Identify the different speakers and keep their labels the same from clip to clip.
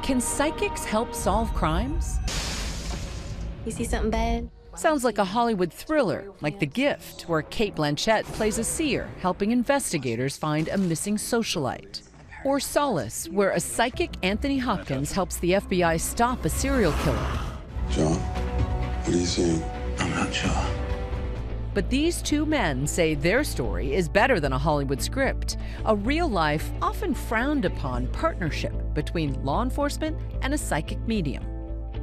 Speaker 1: Can psychics help solve crimes?
Speaker 2: You see something bad?
Speaker 1: Sounds like a Hollywood thriller, like The Gift, where Cate Blanchett plays a seer helping investigators find a missing socialite. Or Solace, where a psychic Anthony Hopkins helps the FBI stop a serial killer.
Speaker 3: John, what are you seeing?
Speaker 4: I'm not sure.
Speaker 1: But these two men say their story is better than a Hollywood script, a real-life, often frowned-upon partnership between law enforcement and a psychic medium.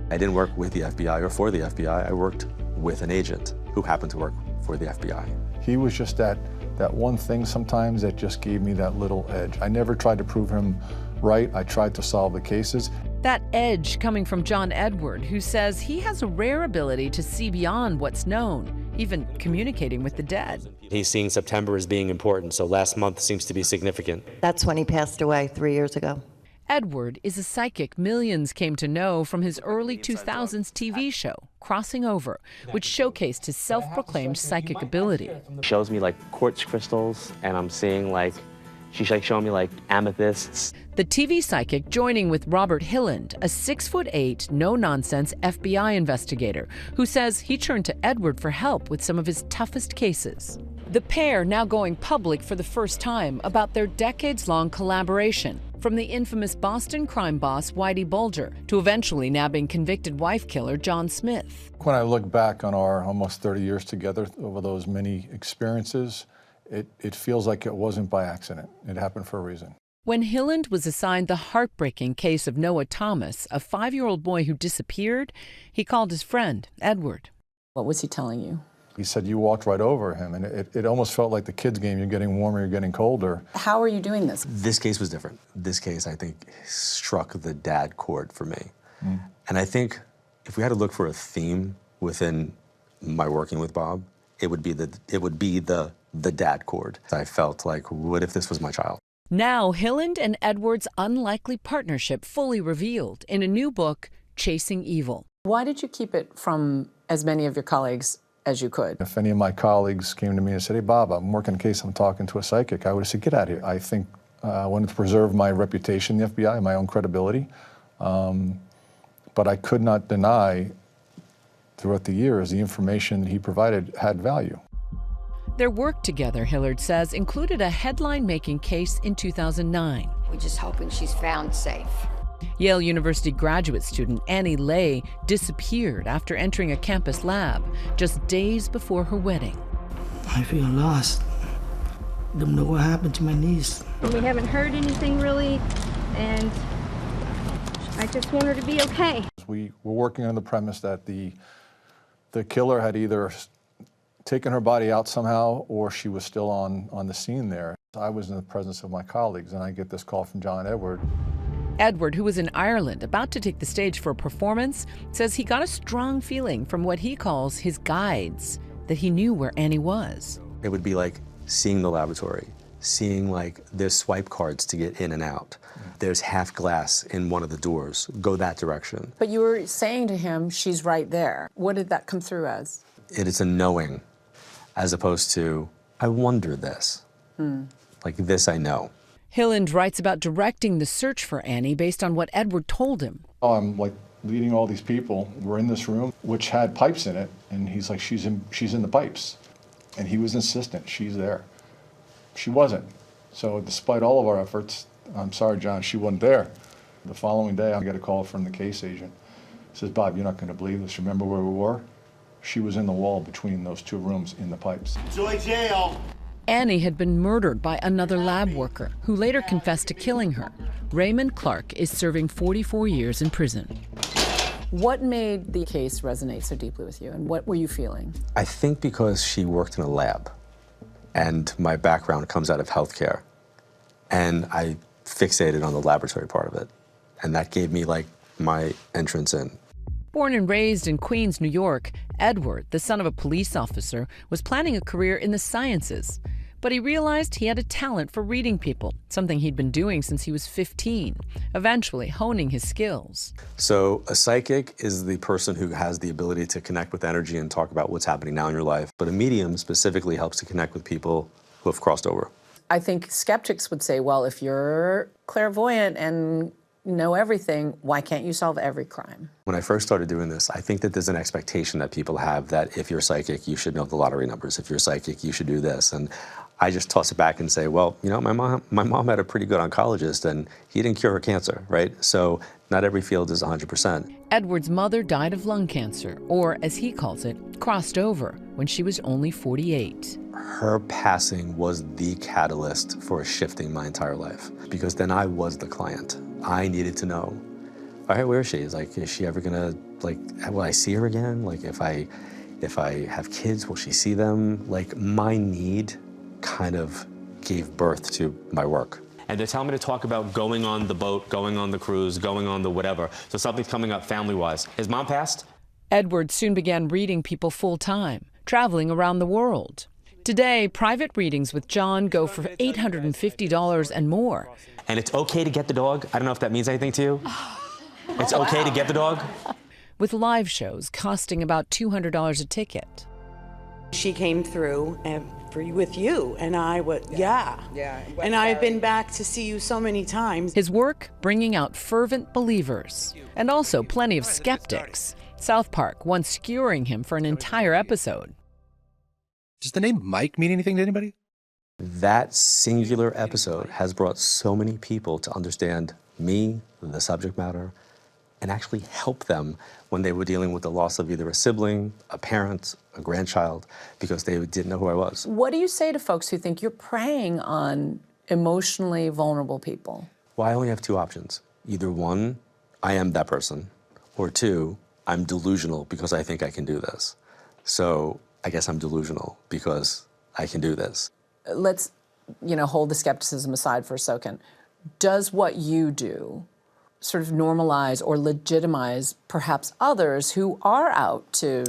Speaker 5: I didn't work with the FBI or for the FBI. I worked with an agent who happened to work for the FBI.
Speaker 6: He was just that one thing sometimes that just gave me that little edge. I never tried to prove him right. I tried to solve the cases.
Speaker 1: That edge coming from John Edward, who says he has a rare ability to see beyond what's known, even communicating with the dead.
Speaker 7: He's seeing September as being important, so last month seems to be significant.
Speaker 8: That's when he passed away 3 years ago.
Speaker 1: Edward is a psychic millions came to know from his early 2000s TV show, Crossing Over, which showcased his self-proclaimed psychic ability.
Speaker 7: Shows me like quartz crystals, and I'm seeing like, she's like showing me like amethysts.
Speaker 1: The TV psychic joining with Robert Hilland, a 6'8", no-nonsense FBI investigator who says he turned to Edward for help with some of his toughest cases. The pair now going public for the first time about their decades-long collaboration, from the infamous Boston crime boss Whitey Bulger to eventually nabbing convicted wife killer John Smith.
Speaker 6: When I look back on our almost 30 years together over those many experiences, it feels like it wasn't by accident. It happened for a reason.
Speaker 1: When Hilland was assigned the heartbreaking case of Noah Thomas, a 5-year-old boy who disappeared, he called his friend, Edward. What was he telling you?
Speaker 6: He said you walked right over him, and it almost felt like the kids' game. You're getting warmer, you're getting colder.
Speaker 1: How are you doing this?
Speaker 5: This case was different. This case, I think, struck the dad chord for me. And I think if we had to look for a theme within my working with Bob, it would be the dad chord. I felt like, what if this was my child?
Speaker 1: Now, Hilland and Edward's unlikely partnership fully revealed in a new book, Chasing Evil.
Speaker 9: Why did you keep it from as many of your colleagues as you could?
Speaker 6: If any of my colleagues came to me and said, hey, Bob, I'm working a case, I'm talking to a psychic, I would have said, get out of here. I think I wanted to preserve my reputation in the FBI, my own credibility. But I could not deny throughout the years the information that he provided had value.
Speaker 1: Their work together, Hilland says, included a headline-making case in 2009.
Speaker 2: We're just hoping she's found safe.
Speaker 1: Yale University graduate student Annie Lay disappeared after entering a campus lab just days before her wedding.
Speaker 4: I feel lost. Don't know what happened to my niece.
Speaker 10: We haven't heard anything really, and I just want her to be okay.
Speaker 6: We were working on the premise that the killer had either taken her body out somehow or she was still on the scene there. I was in the presence of my colleagues, and I get this call from John Edward.
Speaker 1: Edward, who was in Ireland about to take the stage for a performance, says he got a strong feeling from what he calls his guides, that he knew where Annie was.
Speaker 5: It would be like seeing the laboratory, seeing like there's swipe cards to get in and out. There's half glass in one of the doors. Go that direction.
Speaker 9: But you were saying to him, she's right there. What did that come through as?
Speaker 5: It is a knowing, as opposed to, I wonder this. Like this I know.
Speaker 1: Hilland writes about directing the search for Annie based on what Edward told him.
Speaker 6: Oh, I'm like leading all these people. We're in this room, which had pipes in it, and he's like, she's in the pipes. And he was insistent, she's there. She wasn't. So despite all of our efforts, I'm sorry, John, she wasn't there. The following day, I get a call from the case agent. He says, Bob, you're not going to believe this. Remember where we were? She was in the wall between those two rooms in the pipes.
Speaker 4: Joy jail.
Speaker 1: Annie had been murdered by another lab worker who later confessed to killing her. Raymond Clark is serving 44 years in prison.
Speaker 9: What made the case resonate so deeply with you, and what were you feeling?
Speaker 5: I think because she worked in a lab, and my background comes out of healthcare, and I fixated on the laboratory part of it, and that gave me like my entrance in.
Speaker 1: Born and raised in Queens, New York, Edward, the son of a police officer, was planning a career in the sciences. But he realized he had a talent for reading people, something he'd been doing since he was 15, eventually honing his skills.
Speaker 5: So a psychic is the person who has the ability to connect with energy and talk about what's happening now in your life. But a medium specifically helps to connect with people who have crossed over.
Speaker 9: I think skeptics would say, well, if you're clairvoyant and know everything. Why can't you solve every crime?
Speaker 5: When I first started doing this, I think that there's an expectation that people have that if you're psychic, you should know the lottery numbers. If you're psychic, you should do this. And I just toss it back and say, well, you know, my mom had a pretty good oncologist and he didn't cure her cancer, right? So not every field is 100%.
Speaker 1: Edward's mother died of lung cancer, or as he calls it, crossed over, when she was only 48.
Speaker 5: Her passing was the catalyst for shifting my entire life, because then I was the client. I needed to know, all right, where is she? Is she ever gonna, will I see her again? Like, if I have kids, will she see them? Like, my need kind of gave birth to my work.
Speaker 7: And they're telling me to talk about going on the boat, going on the cruise, going on the whatever. So something's coming up family-wise. His mom passed?
Speaker 1: Edward soon began reading people full-time, traveling around the world. Today, private readings with John go for $850 and more.
Speaker 7: And it's okay to get the dog? I don't know if that means anything to you. It's okay to get the dog?
Speaker 1: With live shows costing about $200 a ticket.
Speaker 11: She came through with you, and I would, yeah. And I've been back to see you so many times.
Speaker 1: His work bringing out fervent believers, and also plenty of skeptics. South Park once skewering him for an entire episode.
Speaker 12: Does the name Mike mean anything to anybody?
Speaker 5: That singular episode has brought so many people to understand me, the subject matter, and actually help them when they were dealing with the loss of either a sibling, a parent, a grandchild, because they didn't know who I was.
Speaker 9: What do you say to folks who think you're preying on emotionally vulnerable people?
Speaker 5: Well, I only have two options. Either one, I am that person, or two, I'm delusional because I think I can do this. So I guess I'm delusional because I can do this.
Speaker 9: Let's, hold the skepticism aside for a second. Does what you do sort of normalize or legitimize perhaps others who are out to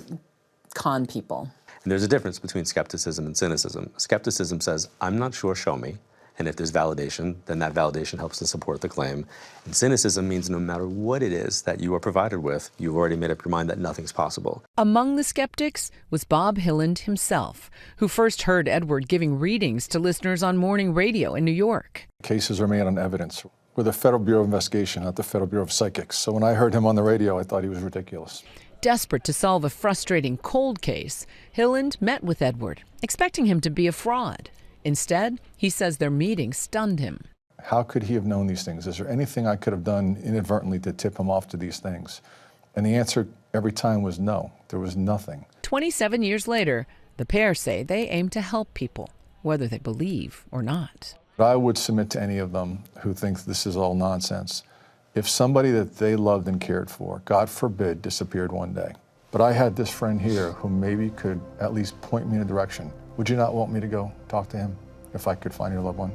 Speaker 9: con people?
Speaker 5: And there's a difference between skepticism and cynicism. Skepticism says, I'm not sure, show me. And if there's validation, then that validation helps to support the claim. And cynicism means no matter what it is that you are provided with, you've already made up your mind that nothing's possible.
Speaker 1: Among the skeptics was Bob Hilland himself, who first heard Edward giving readings to listeners on morning radio in New York.
Speaker 6: Cases are made on evidence. We're the Federal Bureau of Investigation, not the Federal Bureau of Psychics. So when I heard him on the radio, I thought he was ridiculous.
Speaker 1: Desperate to solve a frustrating cold case, Hilland met with Edward, expecting him to be a fraud. Instead, he says their meeting stunned him.
Speaker 6: How could he have known these things? Is there anything I could have done inadvertently to tip him off to these things? And the answer every time was no. There was nothing.
Speaker 1: 27 years later, the pair say they aim to help people, whether they believe or not.
Speaker 6: I would submit to any of them who think this is all nonsense. If somebody that they loved and cared for, God forbid, disappeared one day, but I had this friend here who maybe could at least point me in a direction, would you not want me to go talk to him if I could find your loved one?